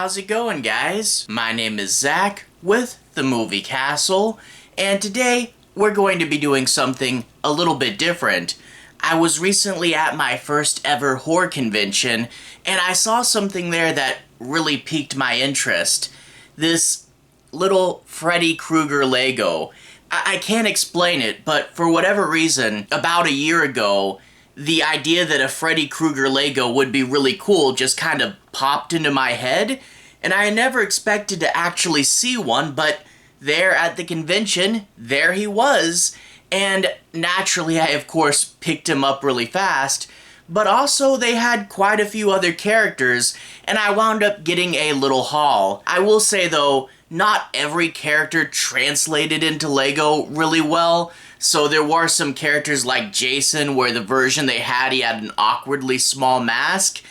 how's it going, guys? My name is Zach with the Movie Castle, and today we're going to be doing something a little bit different. I was recently at my first ever horror convention, and I saw something there that really piqued my interest. This little Freddy Krueger Lego. I can't explain it, but for whatever reason, about a year ago, the idea that a Freddy Krueger Lego would be really cool just kind of popped into my head, and I never expected to actually see one, but there at the convention, there he was, and naturally I of course picked him up really fast, but also they had quite a few other characters, and I wound up getting a little haul. I will say though, not every character translated into Lego really well. So there were some characters like Jason where the version they had, he had an awkwardly small mask.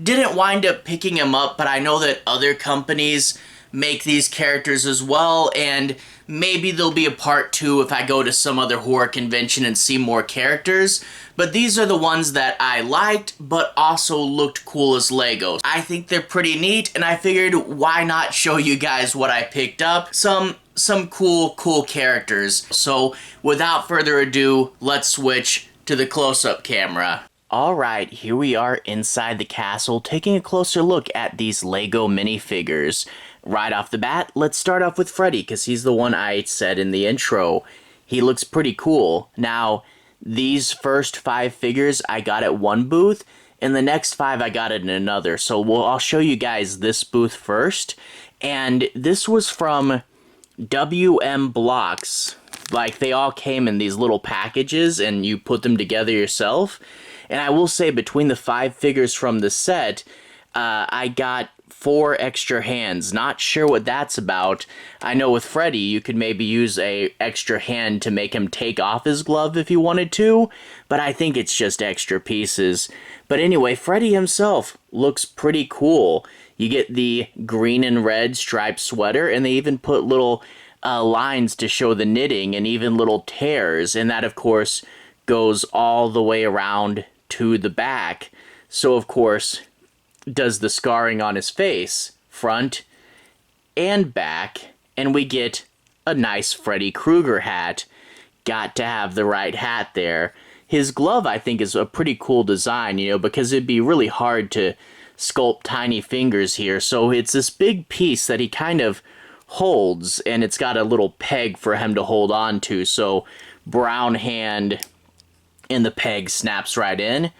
Didn't wind up picking him up, but I know that other companies make these characters as well, and maybe there'll be a part 2 if I go to some other horror convention and see more characters. But these are the ones that I liked, but also looked cool as Legos. I think they're pretty neat, and I figured why not show you guys what I picked up. Some cool characters. So without further ado, let's switch to the close-up camera. Alright, here we are inside the castle, taking a closer look at these Lego minifigures. Right off the bat, let's start off with Freddy, because he's the one I said in the intro. He looks pretty cool. Now, these first 5 figures I got at one booth, and the next 5 I got at another. So I'll show you guys this booth first. And this was from WM Blocks. Like, they all came in these little packages, and you put them together yourself. And I will say, between the 5 figures from the set, I got 4 extra hands. Not sure what that's about. I know with Freddy, you could maybe use a extra hand to make him take off his glove if you wanted to, but I think it's just extra pieces. But anyway, Freddy himself looks pretty cool. You get the green and red striped sweater, and they even put little lines to show the knitting and even little tears, and that of course goes all the way around to the back. So of course does the scarring on his face, front and back, and we get a nice Freddy Krueger hat. Got to have the right hat there. His glove, I think, is a pretty cool design, you know, because it'd be really hard to sculpt tiny fingers here. So it's this big piece that he kind of holds, and it's got a little peg for him to hold on to, so brown hand and the peg snaps right in.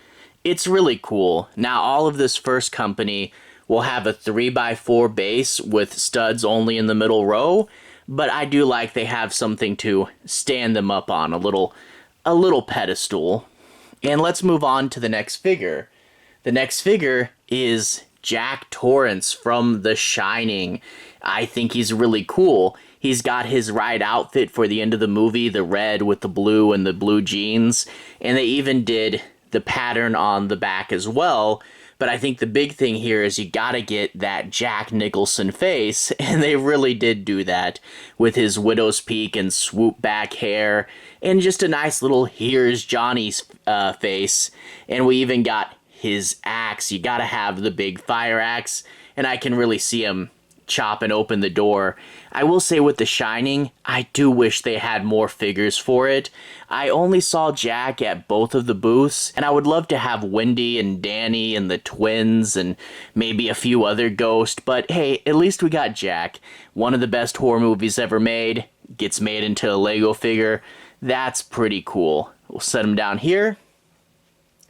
It's really cool. Now, all of this first company will have a 3x4 base with studs only in the middle row, but I do like they have something to stand them up on, a little pedestal. And let's move on to the next figure. The next figure is Jack Torrance from The Shining. I think he's really cool. He's got his right outfit for the end of the movie, the red with the blue and the blue jeans, and they even did the pattern on the back as well. But I think the big thing here is you gotta get that Jack Nicholson face, and they really did do that with his widow's peak and swoop back hair, and just a nice little here's Johnny's face. And we even got his axe. You gotta have the big fire axe, and I can really see him chop and open the door. I will say with The Shining, I do wish they had more figures for it. I only saw Jack at both of the booths, and I would love to have Wendy and Danny and the twins and maybe a few other ghosts, but hey, at least we got Jack. One of the best horror movies ever made, gets made into a Lego figure. That's pretty cool. We'll set him down here.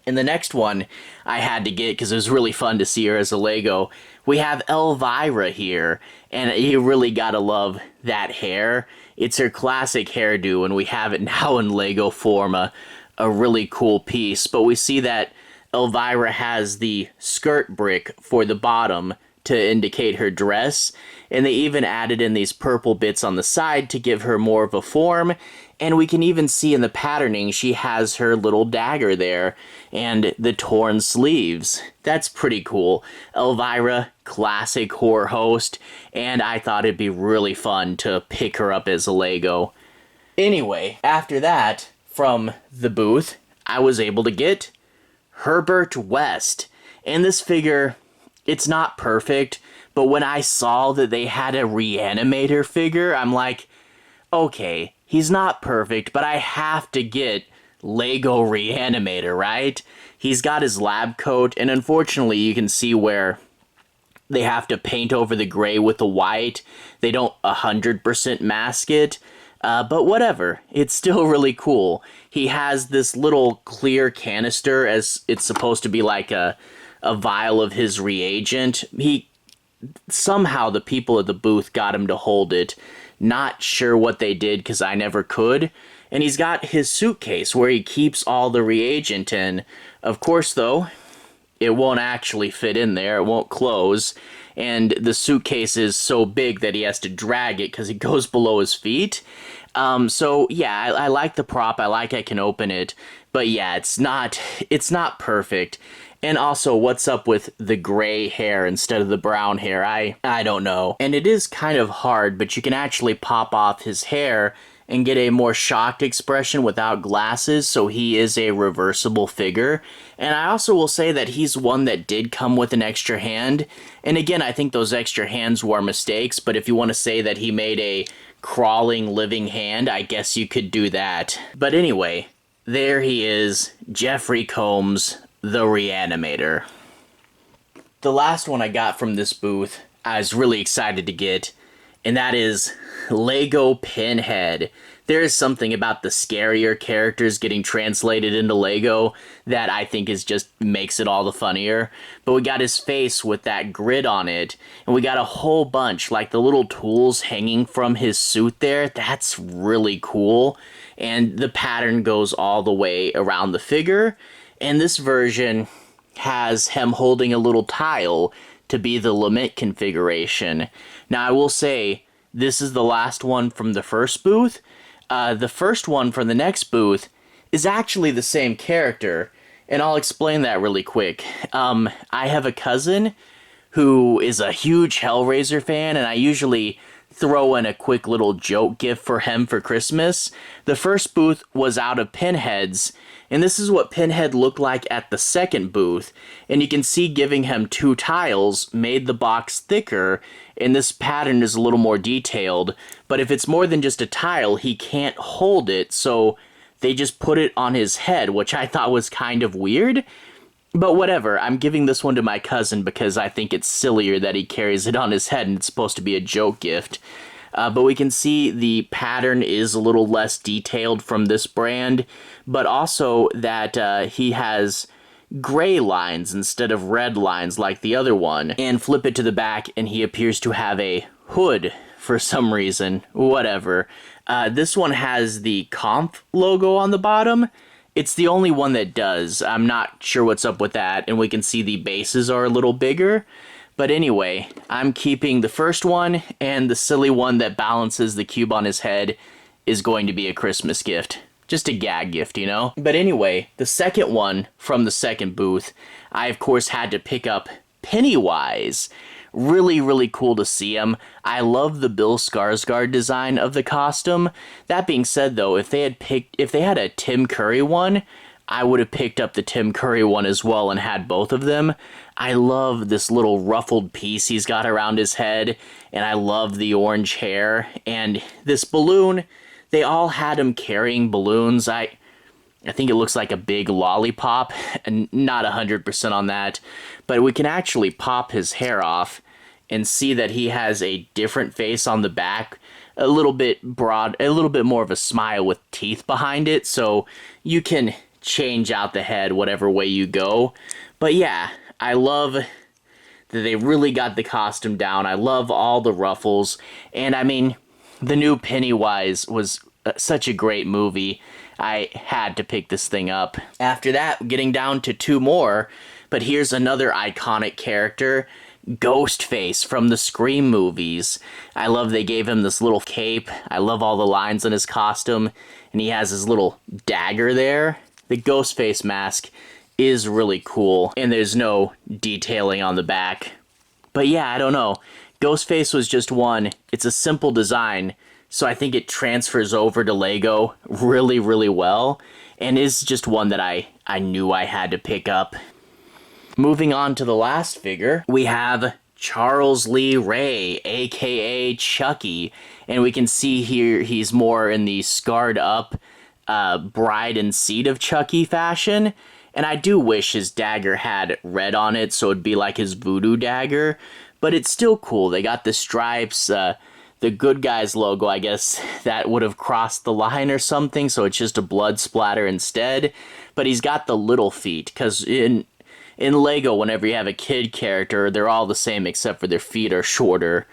And the next one I had to get because it was really fun to see her as a Lego. We have Elvira here, and you really gotta love that hair. It's her classic hairdo, and we have it now in Lego form, a really cool piece. But we see that Elvira has the skirt brick for the bottom to indicate her dress, and they even added in these purple bits on the side to give her more of a form. And we can even see in the patterning she has her little dagger there and the torn sleeves. That's pretty cool. Elvira, classic horror host, and I thought it'd be really fun to pick her up as a Lego. Anyway, after that, from the booth, I was able to get Herbert West. And this figure, it's not perfect, But when I saw that they had a Reanimator figure, I'm like, okay, he's not perfect, but I have to get Lego Reanimator, right? He's got his lab coat, and unfortunately you can see where they have to paint over the gray with the white. They don't 100% mask it, but whatever. It's still really cool. He has this little clear canister, as it's supposed to be like a vial of his reagent. Somehow the people at the booth got him to hold it. Not sure what they did, because I never could. And he's got his suitcase where he keeps all the reagent in. Of course, though, it won't actually fit in there. It won't close. And the suitcase is so big that he has to drag it because it goes below his feet. So, yeah, I like the prop. I can open it. But, yeah, it's not perfect. And also, what's up with the gray hair instead of the brown hair? I don't know. And it is kind of hard, but you can actually pop off his hair and get a more shocked expression without glasses, so he is a reversible figure. And I also will say that he's one that did come with an extra hand. And again, I think those extra hands were mistakes, but if you want to say that he made a crawling, living hand, I guess you could do that. But anyway, there he is, Jeffrey Combs, the Reanimator. The last one I got from this booth, I was really excited to get, and that is Lego Pinhead. There is something about the scarier characters getting translated into Lego that I think makes it all the funnier. But we got his face with that grid on it, and we got a whole bunch, like the little tools hanging from his suit there. That's really cool. And the pattern goes all the way around the figure. And this version has him holding a little tile to be the lament configuration. Now, I will say, this is the last one from the first booth. The first one from the next booth is actually the same character, and I'll explain that really quick. I have a cousin who is a huge Hellraiser fan, and I usually throw in a quick little joke gift for him for Christmas. The first booth was out of Pinheads, and this is what Pinhead looked like at the second booth. And you can see giving him 2 tiles made the box thicker, and this pattern is a little more detailed. But if it's more than just a tile, he can't hold it, so they just put it on his head, which I thought was kind of weird. But whatever, I'm giving this one to my cousin because I think it's sillier that he carries it on his head and it's supposed to be a joke gift. But we can see the pattern is a little less detailed from this brand, but also that he has gray lines instead of red lines like the other one. And flip it to the back and he appears to have a hood for some reason. Whatever. This one has the Conf logo on the bottom. It's the only one that does. I'm not sure what's up with that, and we can see the bases are a little bigger. But anyway, I'm keeping the first one, and the silly one that balances the cube on his head is going to be a Christmas gift. Just a gag gift, you know? But anyway, the second one from the second booth, I of course had to pick up Pennywise. Really, really cool to see him. I love the Bill Skarsgård design of the costume. That being said, though, if they had a Tim Curry one, I would have picked up the Tim Curry one as well and had both of them. I love this little ruffled piece he's got around his head, and I love the orange hair. And this balloon, they all had him carrying balloons. I think it looks like a big lollipop, and not 100% on that. But we can actually pop his hair off and see that he has a different face on the back, a little bit broad, a little bit more of a smile with teeth behind it, so you can change out the head whatever way you go. But yeah, I love that they really got the costume down. I love all the ruffles, and I mean, the new Pennywise was such a great movie. I had to pick this thing up. After that, getting down to 2 more, but here's another iconic character, Ghostface from the Scream movies. I love they gave him this little cape. I love all the lines on his costume, and he has his little dagger there. The Ghostface mask is really cool, and there's no detailing on the back. But yeah, I don't know. Ghostface was just one. It's a simple design, so I think it transfers over to Lego really, really well, and is just one that I knew I had to pick up. Moving on to the last figure, we have Charles Lee Ray, aka Chucky. And we can see here he's more in the scarred up bride and seed of Chucky fashion. And I do wish his dagger had red on it, so it'd be like his voodoo dagger. But it's still cool. They got the stripes, the good guys logo, I guess that would have crossed the line or something, so it's just a blood splatter instead. But he's got the little feet, because in Lego, whenever you have a kid character, they're all the same except for their feet are shorter.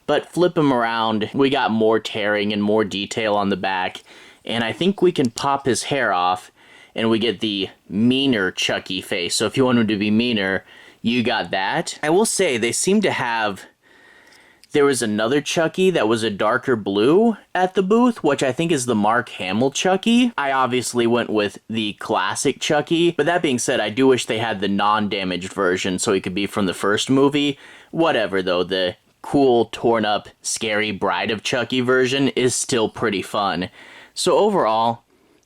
But flip him around, we got more tearing and more detail on the back, and I think we can pop his hair off, and we get the meaner Chucky face. So if you want him to be meaner, you got that. I will say, they seem to have... There was another Chucky that was a darker blue at the booth, which I think is the Mark Hamill Chucky. I obviously went with the classic Chucky, but that being said, I do wish they had the non-damaged version so he could be from the first movie. Whatever though, the cool, torn up, scary Bride of Chucky version is still pretty fun. So overall,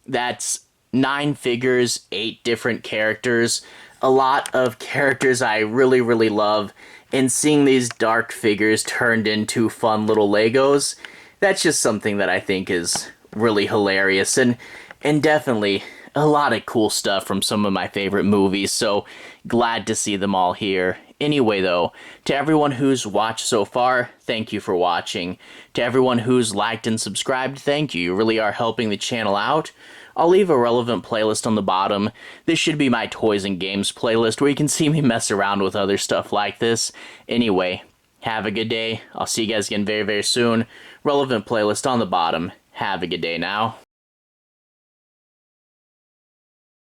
that's 9 figures, 8 different characters, a lot of characters I really, really love. And seeing these dark figures turned into fun little Legos, that's just something that I think is really hilarious, and definitely a lot of cool stuff from some of my favorite movies, so glad to see them all here. Anyway though, to everyone who's watched so far, thank you for watching. To everyone who's liked and subscribed, thank you. You really are helping the channel out. I'll leave a relevant playlist on the bottom. This should be my toys and games playlist where you can see me mess around with other stuff like this. Anyway, have a good day. I'll see you guys again very, very soon. Relevant playlist on the bottom. Have a good day now.